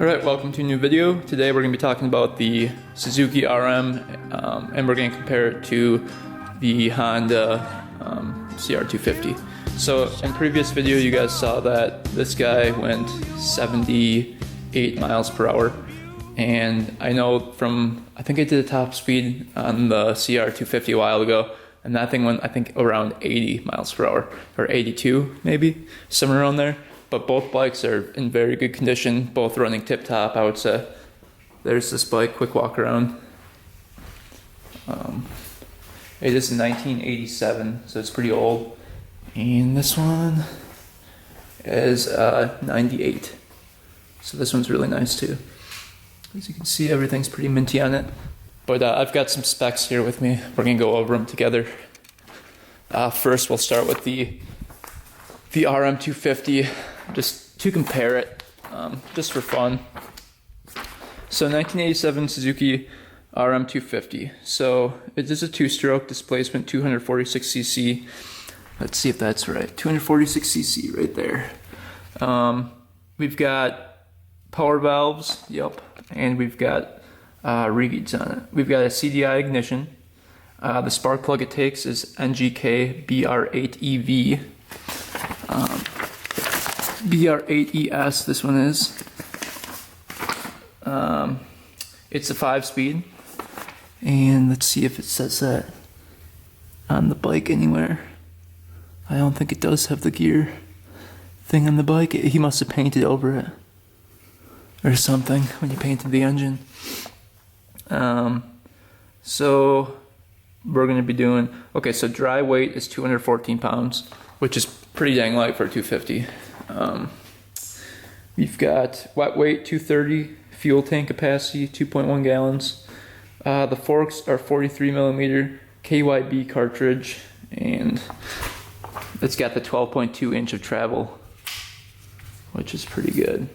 Alright, welcome to a new video. Today we're going to be talking about the Suzuki RM and we're going to compare it to the Honda CR250. So in previous video you guys saw that this guy went 78 miles per hour, and I know from, I think I did a top speed on the CR250 a while ago, and that thing went I think around 80 miles per hour, or 82 maybe, somewhere around there. But both bikes are in very good condition, both running tip-top, I would say. There's this bike, quick walk around. It is 1987, so it's pretty old. And this one is 98. So this one's really nice too. As you can see, everything's pretty minty on it. But I've got some specs here with me. We're gonna go over them together. First, we'll start with the RM250, just to compare it, just for fun. So 1987 Suzuki RM250. So it is a two-stroke, displacement 246cc. Let's see if that's right. 246cc right there. We've got power valves, yep, and we've got reeds on it. We've got a CDI ignition. The spark plug it takes is NGK BR8EV. BR8ES, this one is. It's a 5-speed, and let's see if it says that on the bike anywhere. I don't think it does have the gear thing on the bike. He must have painted over it or something when he painted the engine. So we're going to be doing, okay, so dry weight is 214 pounds, which is pretty dang light for a 250. We've got wet weight 230, fuel tank capacity 2.1 gallons. The forks are 43 millimeter KYB cartridge, and it's got the 12.2 inch of travel, which is pretty good.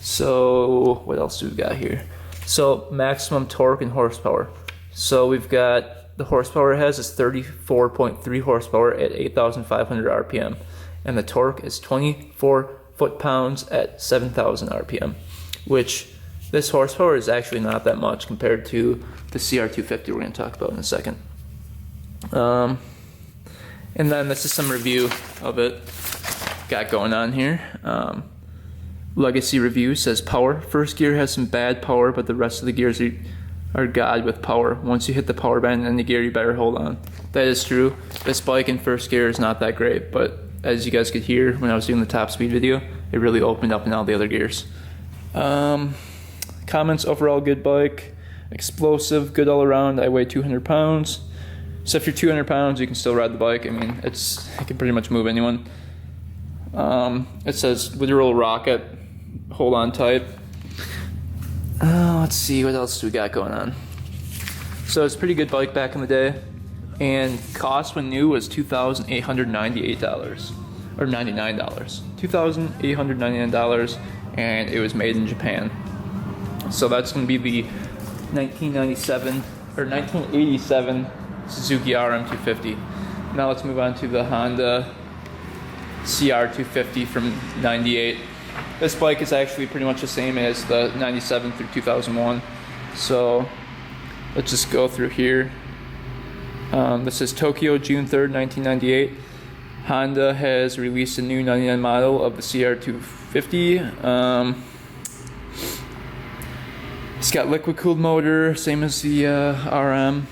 So what else do we got here? So maximum torque and horsepower. So we've got, the horsepower it has is 34.3 horsepower at 8,500 RPM, and the torque is 24 foot-pounds at 7,000 RPM, which this horsepower is actually not that much compared to the CR250 we're going to talk about in a second. And then this is some review of it got going on here. Legacy review says power. First gear has some bad power, but the rest of the gears are god with power. Once you hit the power band in any gear, you better hold on. That is true. This bike in first gear is not that great, but as you guys could hear when I was doing the top speed video, it really opened up in all the other gears. Comments: overall good bike, explosive, good all around. I weigh 200 pounds. So if you're 200 pounds, you can still ride the bike. I mean, it can pretty much move anyone. It says literal rocket, hold on tight. Let's see, what else do we got going on? So it's a pretty good bike back in the day, and cost when new was $2,898, or $99. $2,899, and it was made in Japan. So that's going to be the 1997 or 1987 Suzuki RM250. Now let's move on to the Honda CR250 from 98. This bike is actually pretty much the same as the 97 through 2001. So let's just go through here. This is Tokyo, June 3rd, 1998. Honda has released a new 99 model of the CR250. It's got liquid cooled motor, same as the RM.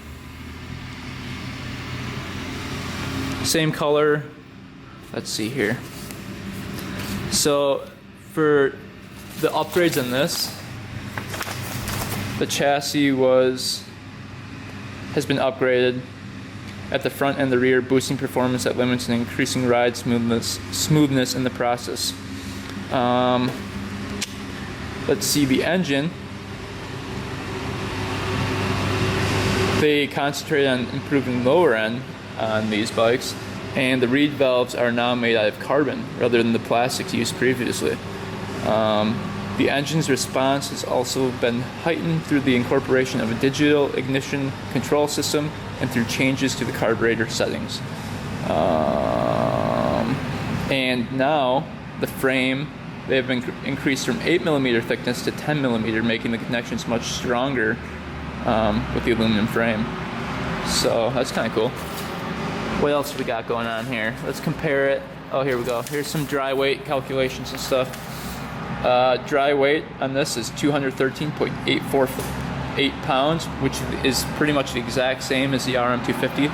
Same color. Let's see here. So for the upgrades on this, the chassis has been upgraded at the front and the rear, boosting performance at limits and increasing ride smoothness in the process. Let's see, the engine. They concentrate on improving lower end on these bikes, and the reed valves are now made out of carbon rather than the plastics used previously. The engine's response has also been heightened through the incorporation of a digital ignition control system and through changes to the carburetor settings. And now the frame, they've been increased from 8mm thickness to 10mm, making the connections much stronger with the aluminum frame. So that's kind of cool. What else have we got going on here? Let's compare it. Oh, here we go. Here's some dry weight calculations and stuff. Dry weight on this is 213.848 pounds, which is pretty much the exact same as the RM250.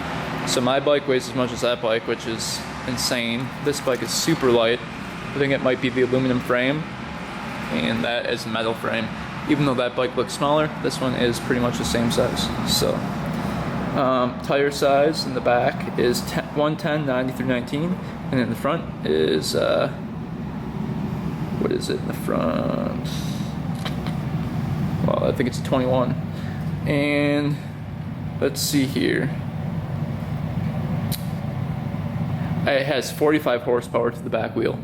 So my bike weighs as much as that bike, which is insane. This bike is super light. I think it might be the aluminum frame, and that is the metal frame. Even though that bike looks smaller, this one is pretty much the same size. So tire size in the back is 110, 90 through 19, and in the front is what is it in the front? Well, I think it's a 21. And let's see here. It has 45 horsepower to the back wheel.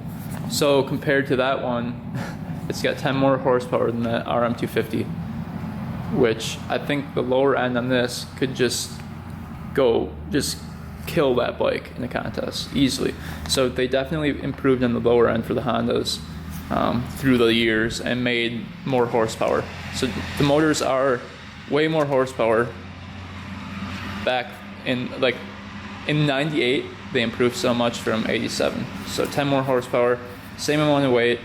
So compared to that one, it's got 10 more horsepower than the RM250, which I think the lower end on this could just kill that bike in a contest easily. So they definitely improved on the lower end for the Hondas through the years and made more horsepower. So the motors are way more horsepower. Back in in 98, they improved so much from 87. So 10 more horsepower, same amount of weight,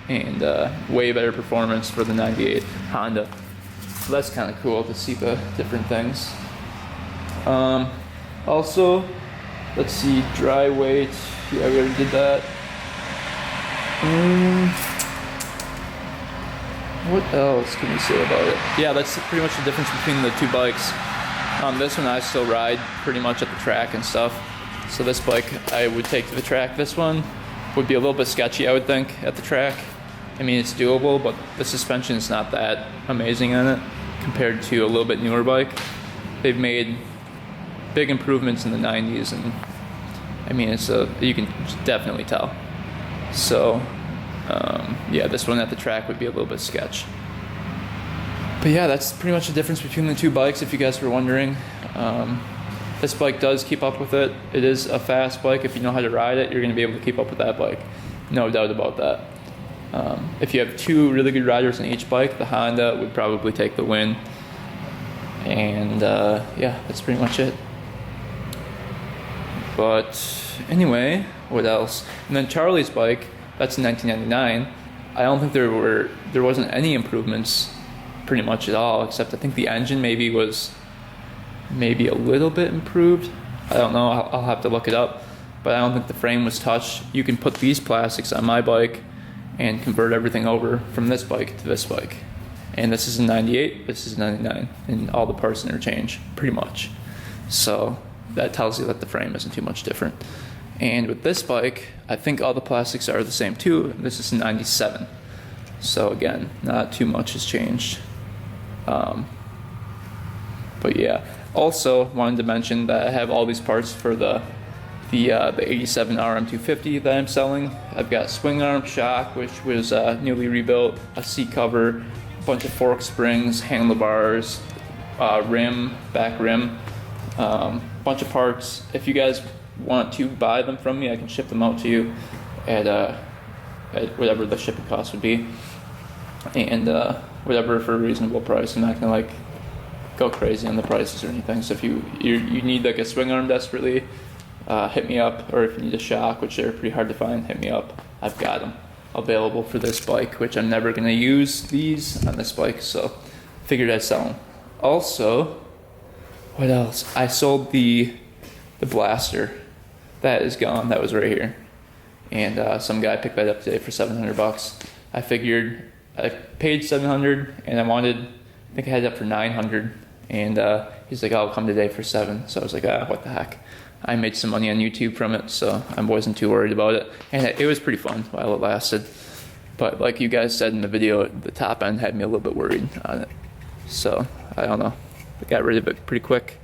and way better performance for the 98 Honda. So that's kind of cool to see the different things. Also, let's see, dry weight. Yeah, we already did that. What else can we say about it? Yeah, that's pretty much the difference between the two bikes. This one I still ride pretty much at the track and stuff. So this bike I would take to the track. This one would be a little bit sketchy, I would think, at the track. I mean, it's doable, but the suspension is not that amazing on it compared to a little bit newer bike. They've made big improvements in the 90s, and I mean, you can definitely tell. So yeah, this one at the track would be a little bit sketch. But yeah, that's pretty much the difference between the two bikes, if you guys were wondering. This bike does keep up with it. It is a fast bike. If you know how to ride it, you're going to be able to keep up with that bike. No doubt about that. If you have two really good riders on each bike, the Honda would probably take the win. And yeah, that's pretty much it. But anyway, what else? And then Charlie's bike, that's in 1999. I don't think there wasn't any improvements pretty much at all, except I think the engine maybe was maybe a little bit improved. I don't know, I'll have to look it up, but I don't think the frame was touched. You can put these plastics on my bike and convert everything over from this bike to this bike. And this is a 98, this is a 99, and all the parts interchange pretty much. So that tells you that the frame isn't too much different. And with this bike, I think all the plastics are the same too. This is a 97. So again, not too much has changed. But yeah, also wanted to mention that I have all these parts for the 87 RM250 that I'm selling. I've got swing arm shock, which was newly rebuilt, a seat cover, a bunch of fork springs, handlebars, rim, back rim, bunch of parts. If you guys want to buy them from me, I can ship them out to you at whatever the shipping cost would be, and whatever for a reasonable price. I'm not gonna go crazy on the prices or anything. So if you need a swing arm desperately, hit me up. Or if you need a shock, which they're pretty hard to find, hit me up. I've got them available for this bike, which I'm never gonna use these on this bike, so figured I'd sell them. Also, what else? I sold the blaster. That is gone. That was right here, and some guy picked that up today for $700. I figured I paid $700, and I think I had it up for $900, and he's like, "I'll come today for $7." So I was like, what the heck? I made some money on YouTube from it, so I wasn't too worried about it, and it was pretty fun while it lasted. But like you guys said in the video, the top end had me a little bit worried on it. So I don't know. I got rid of it pretty quick.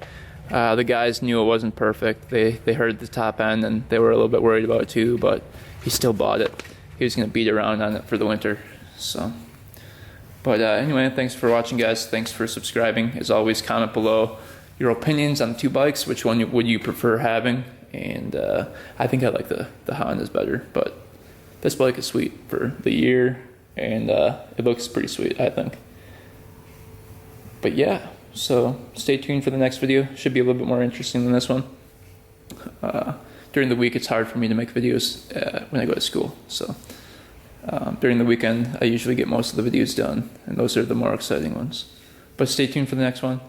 The guys knew it wasn't perfect. They heard the top end, and they were a little bit worried about it too, but he still bought it. He was going to beat around on it for the winter. So, but anyway, thanks for watching, guys. Thanks for subscribing. As always, comment below your opinions on the two bikes. Which one would you prefer having? And I think I like the Hondas better, but this bike is sweet for the year, and it looks pretty sweet, I think. But yeah, so stay tuned for the next video. Should be a little bit more interesting than this one. During the week, it's hard for me to make videos when I go to school. So during the weekend, I usually get most of the videos done, and those are the more exciting ones. But stay tuned for the next one.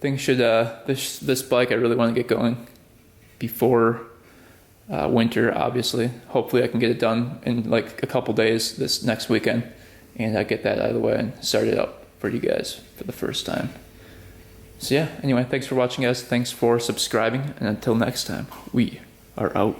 Things should, this bike I really want to get going before winter, obviously. Hopefully I can get it done in like a couple days this next weekend, and I get that out of the way and start it up for you guys for the first time. So yeah, anyway, thanks for watching, guys. Thanks for subscribing, and until next time, we are out.